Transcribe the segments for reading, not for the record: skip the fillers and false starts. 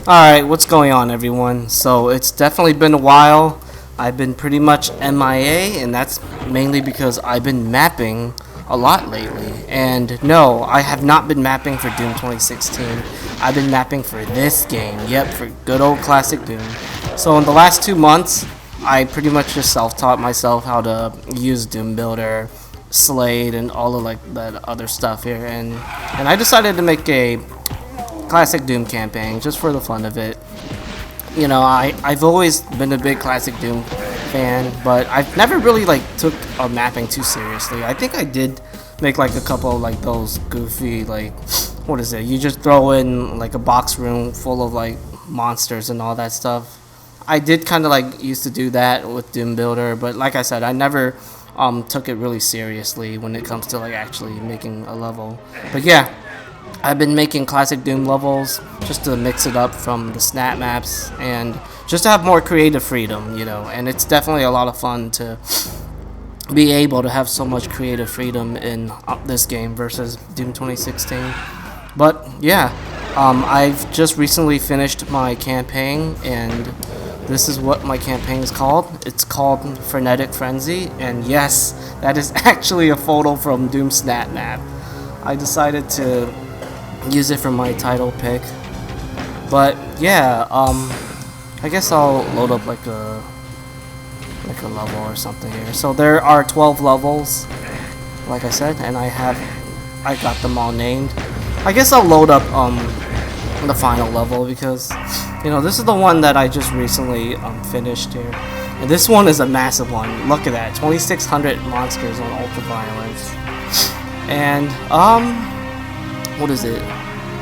Alright, what's going on, everyone? So, it's definitely been a while. I've been pretty much MIA, and that's mainly because I've been mapping a lot lately. And no, I have not been mapping for Doom 2016. I've been mapping for this game. Yep, for good old classic Doom. So, in the last 2 months, I pretty much just self-taught myself how to use Doom Builder, Slade, and all of like that other stuff here. And I decided to make a classic Doom campaign just for the fun of it. You know, I've always been a big classic Doom fan, but I've never really like took mapping too seriously. I think I did make like a couple of like those goofy like what is it? You just throw in like a box room full of like monsters and all that stuff. I did kind of like used to do that with Doom Builder, but like I said, I never took it really seriously when it comes to like actually making a level. But yeah, I've been making classic Doom levels just to mix it up from the snap maps and just to have more creative freedom, you know. And it's definitely a lot of fun to be able to have so much creative freedom in this game versus Doom 2016. But yeah, I've just recently finished my campaign, and this is what my campaign is called. It's called Frenetic Frenzy, and yes, that is actually a photo from Doom Snap Map. I decided to use it for my title pick. But yeah, I guess I'll load up like a level or something here. So there are 12 levels, like I said, and I got them all named. I guess I'll load up the final level because you know this is the one that I just recently finished here. And this one is a massive one. Look at that, 2600 monsters on ultraviolence. And what is it?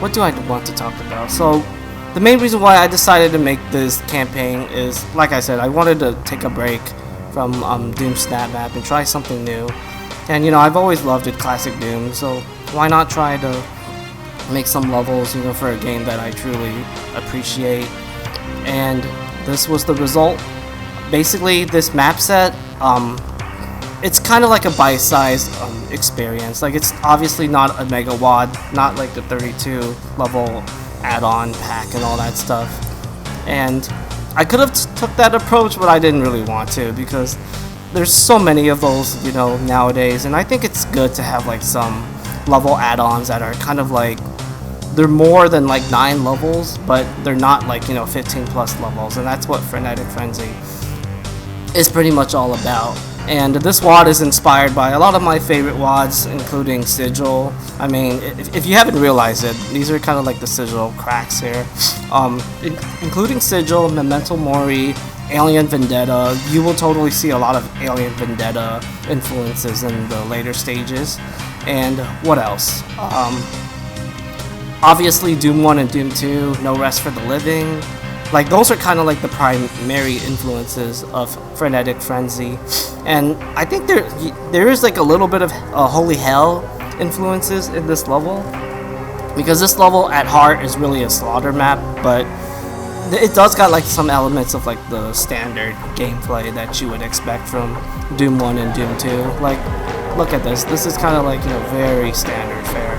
What do I want to talk about? So, the main reason why I decided to make this campaign is, like I said, I wanted to take a break from Doom Snap Map and try something new. And you know, I've always loved it, classic Doom, so why not try to make some levels, you know, for a game that I truly appreciate. And this was the result. Basically, this map set, it's kind of like a bite-sized experience. Like, it's obviously not a mega wad, not like the 32 level add-on pack and all that stuff. And I could have took that approach, but I didn't really want to because there's so many of those, you know, nowadays. And I think it's good to have like some level add-ons that are kind of like, they're more than like 9 levels, but they're not like, you know, 15 plus levels. And that's what Frenetic Frenzy is pretty much all about. And this WOD is inspired by a lot of my favorite WODs, including Sigil. I mean, if you haven't realized it, these are kind of like the Sigil cracks here. Including Sigil, Memento Mori, Alien Vendetta. You will totally see a lot of Alien Vendetta influences in the later stages. And what else? Obviously Doom 1 and Doom 2, No Rest for the Living. Like, those are kind of like the primary influences of Frenetic Frenzy. And I think there is like a little bit of Holy Hell influences in this level. Because this level at heart is really a slaughter map, but it does got like some elements of like the standard gameplay that you would expect from Doom 1 and Doom 2. Like, look at this. This is kind of like, you know, very standard fare.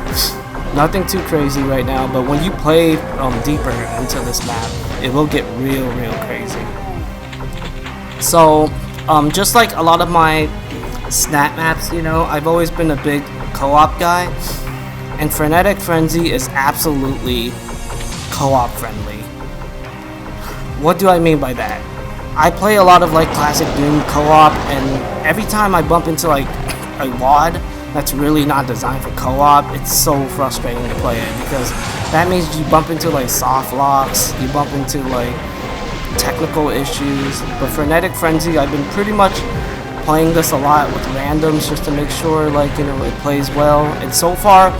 Nothing too crazy right now, but when you play deeper into this map, it will get real crazy. So, just like a lot of my snap maps, you know, I've always been a big co-op guy, and Frenetic Frenzy is absolutely co-op friendly. What do I mean by that? I play a lot of like classic Doom co-op, and every time I bump into like a WOD that's really not designed for co-op, it's so frustrating to play it because that means you bump into like soft locks, you bump into like technical issues. But Frenetic Frenzy, I've been pretty much playing this a lot with randoms just to make sure like, you know, it plays well, and so far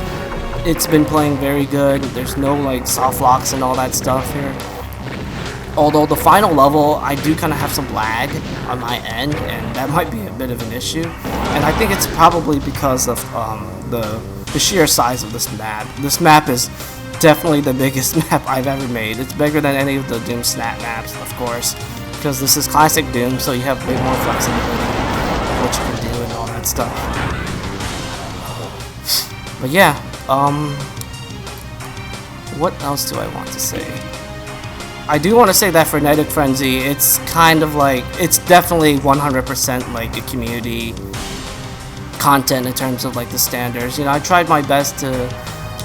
it's been playing very good. There's no like soft locks and all that stuff here. Although the final level, I do kind of have some lag on my end, and that might be a bit of an issue. And I think it's probably because of the sheer size of this map. This map is definitely the biggest map I've ever made. It's bigger than any of the Doom Snap maps, of course, because this is classic Doom, so you have way more flexibility of what you can do and all that stuff. But yeah, what else do I want to say? I do want to say that Frenetic Frenzy, it's kind of like, it's definitely 100% like a community content in terms of like the standards. You know, I tried my best to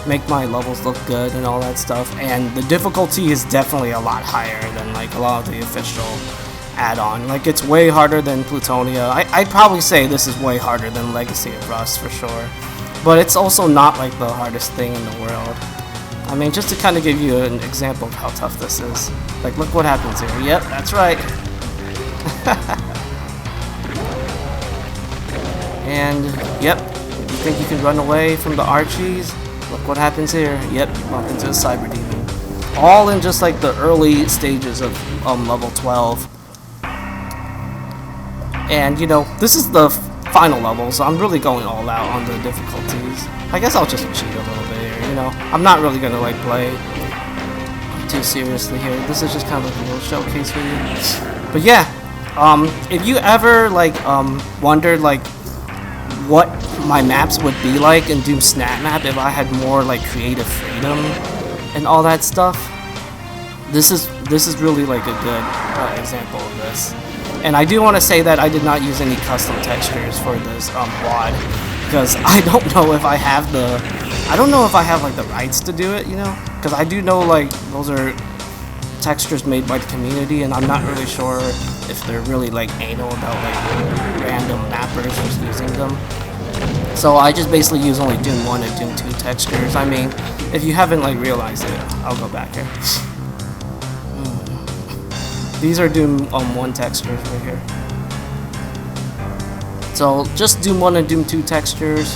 make my levels look good and all that stuff, and the difficulty is definitely a lot higher than like a lot of the official add-on. Like, it's way harder than Plutonia. I'd probably say this is way harder than Legacy of Rust for sure, but it's also not like the hardest thing in the world. I mean, just to kind of give you an example of how tough this is. Like, look what happens here. Yep, that's right. And, yep, you think you can run away from the Archies? Look what happens here. Yep, you bump into a Cyber Demon. All in just like the early stages of level 12. And, you know, this is the final level, so I'm really going all out on the difficulties. I guess I'll just cheat a little bit here, you know. I'm not really gonna like play too seriously here. This is just kind of like a little showcase for you. But yeah, if you ever like wondered like what my maps would be like in Doom Snap Map if I had more like creative freedom and all that stuff, this is really like a good example of this. And I do want to say that I did not use any custom textures for this WAD, because I don't know if I have like the rights to do it, you know, because I do know like those are textures made by the community, and I'm not really sure if they're really like anal about like random mappers just using them. So I just basically use only Doom 1 and Doom 2 textures. I mean, if you haven't like realized it, I'll go back here. These are Doom 1 textures right here. So just Doom 1 and Doom 2 textures.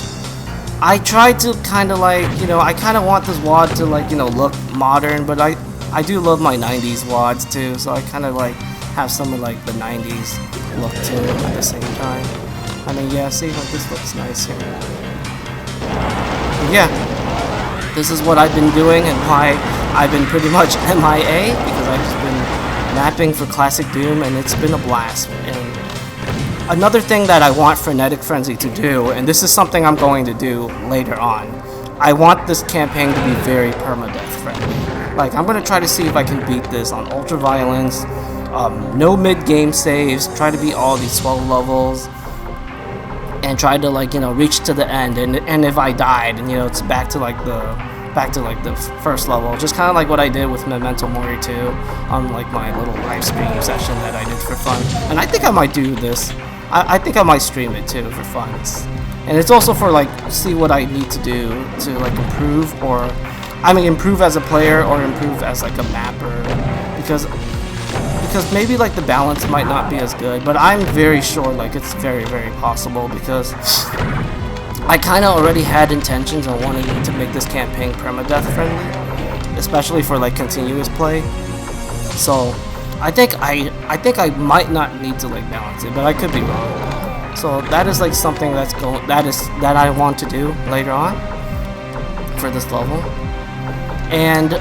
I tried to kind of like, you know, I kind of want this WAD to like, you know, look modern, but I do love my 90s WADs too, so I kind of like have some of like the 90s look too at the same time. I mean, yeah, see, like this looks nice here. But yeah, this is what I've been doing and why I've been pretty much MIA, because I've just been mapping for Classic Doom, and it's been a blast. And another thing that I want Frenetic Frenzy to do, and this is something I'm going to do later on, I want this campaign to be very permadeath friendly. Like, I'm going to try to see if I can beat this on Ultra Violence, no mid-game saves, try to beat all these 12 levels, and try to like, you know, reach to the end, and if I died, and you know, it's back to like the first level, just kind of like what I did with Memento Mori 2 on like my little live stream session that I did for fun. And I think I might do this. I think I might stream it too for fun. And it's also for like, see what I need to do to like improve, or I mean improve as a player or improve as like a mapper, because maybe like the balance might not be as good, but I'm very sure like it's very, very possible, because I kind of already had intentions on wanting to make this campaign permadeath friendly, especially for like continuous play. So I think I might not need to like balance it, but I could be wrong. So that is like something that I want to do later on for this level. And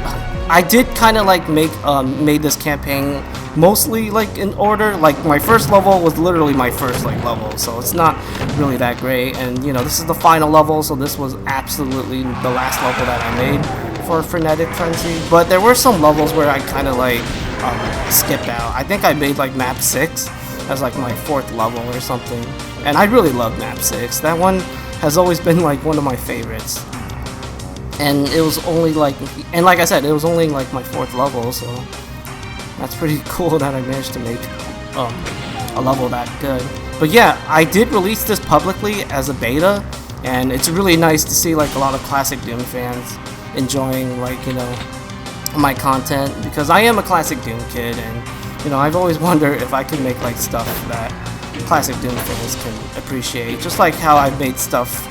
I did kind of like made this campaign mostly like in order. Like my first level was literally my first like level, so it's not really that great. And you know, this is the final level, so this was absolutely the last level that I made for Frenetic Frenzy. But there were some levels where I kind of like skipped out. I think I made like map 6 as like my 4th level or something, and I really love map 6. That one has always been like one of my favorites. And it was only like, and like I said, it was only like my 4th level, so that's pretty cool that I managed to make a level that good. But yeah, I did release this publicly as a beta, and it's really nice to see like a lot of Classic Doom fans enjoying like, you know, my content, because I am a Classic Doom kid, and you know, I've always wondered if I could make like stuff that Classic Doom fans can appreciate, just like how I've made stuff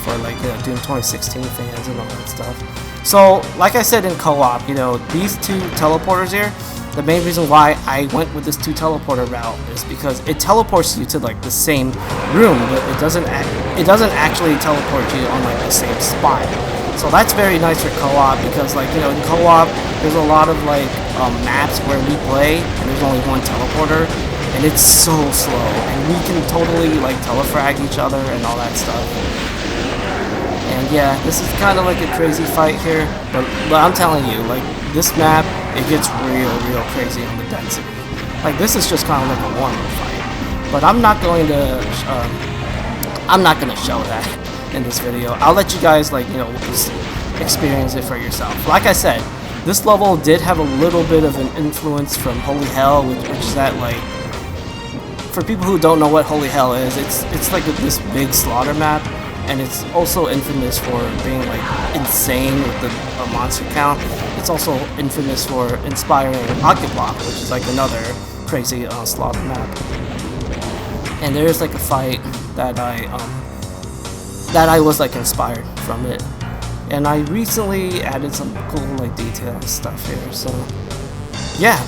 for like Doom 2016 fans and all that stuff. So like I said in co-op, you know, these 2 teleporters here, the main reason why I went with this 2 teleporter route is because it teleports you to like the same room, but it doesn't actually teleport you on like the same spot. So that's very nice for co-op, because like, you know, in co-op there's a lot of like maps where we play and there's only one teleporter, and it's so slow, and we can totally like telefrag each other and all that stuff. And yeah, this is kind of like a crazy fight here, but I'm telling you, like, this map, it gets real crazy on the density. Like, this is just kind of like a warm-up fight, but I'm not going to show that in this video. I'll let you guys, like, you know, just experience it for yourself. Like I said, this level did have a little bit of an influence from Holy Hell, which is that, like, for people who don't know what Holy Hell is, it's like this big slaughter map, and it's also infamous for being like insane with the monster count. It's also infamous for inspiring Occupy, which is like another crazy slaughter map. And there's like a fight that I was like inspired from it, and I recently added some cool like detail and stuff here. So yeah.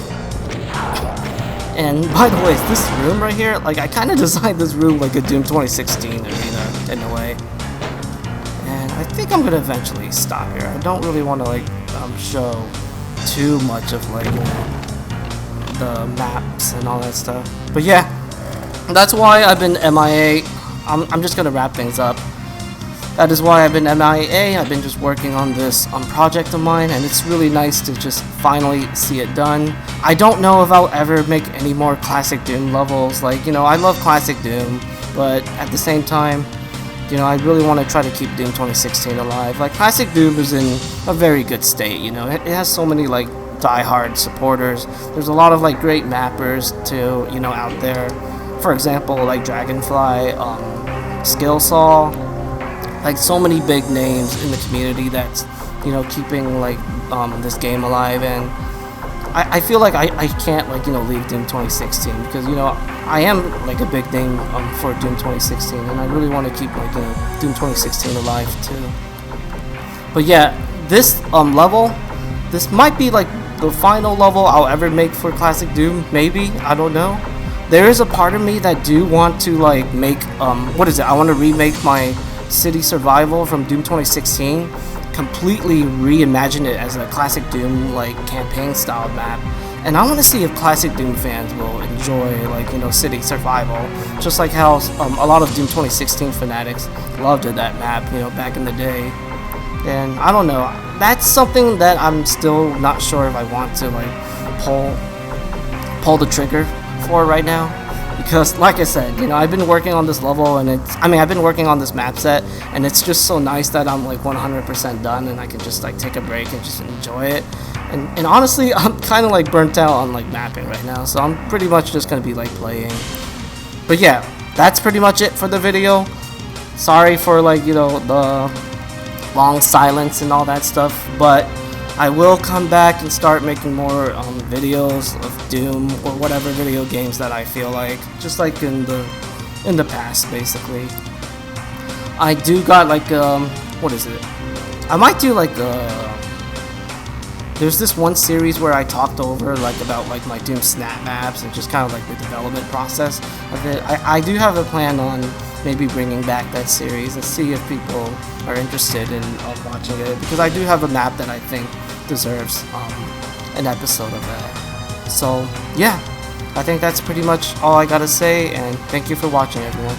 And by the way, this room right here, like, I kind of designed this room like a Doom 2016 arena in a way. And I think I'm going to eventually stop here. I don't really want to, like, show too much of, like, you know, the maps and all that stuff. But yeah, that's why I've been MIA. I'm just going to wrap things up. That is why I've been MIA. I've been just working on this project of mine, and it's really nice to just finally see it done. I don't know if I'll ever make any more classic Doom levels. Like, you know, I love classic Doom, but at the same time, you know, I really want to try to keep Doom 2016 alive. Like, classic Doom is in a very good state, you know. It has so many, like, die-hard supporters. There's a lot of, like, great mappers, too, you know, out there. For example, like Dragonfly, Skillsaw. Like, so many big names in the community that's, you know, keeping, like, this game alive. And I feel like I can't, like, you know, leave Doom 2016, because, you know, I am, like, a big name for Doom 2016, and I really want to keep, like, you know, Doom 2016 alive, too. But yeah, this level, this might be, like, the final level I'll ever make for Classic Doom, maybe, I don't know. There is a part of me that do want to, like, make, what is it, I want to remake my City Survival from Doom 2016, completely reimagine it as a classic Doom like campaign style map, and I want to see if classic Doom fans will enjoy, like, you know, City Survival, just like how a lot of Doom 2016 fanatics loved that map, you know, back in the day. And I don't know, that's something that I'm still not sure if I want to, like, pull the trigger for right now. Because, like I said, you know, I've been working on this level, and I've been working on this map set, and it's just so nice that I'm, like, 100% done, and I can just, like, take a break and just enjoy it. And honestly, I'm kind of, like, burnt out on, like, mapping right now, so I'm pretty much just gonna be, like, playing. But yeah, that's pretty much it for the video. Sorry for, like, you know, the long silence and all that stuff, but I will come back and start making more videos of Doom or whatever video games that I feel like, just like in the past, basically. I do got, like, what is it? I might do, like, there's this one series where I talked over, like, about, like, my Doom snap maps and just kind of like the development process of it. I do have a plan on maybe bringing back that series and see if people are interested in watching it, because I do have a map that I think deserves an episode of that. So yeah, I think that's pretty much all I gotta say, and thank you for watching, everyone.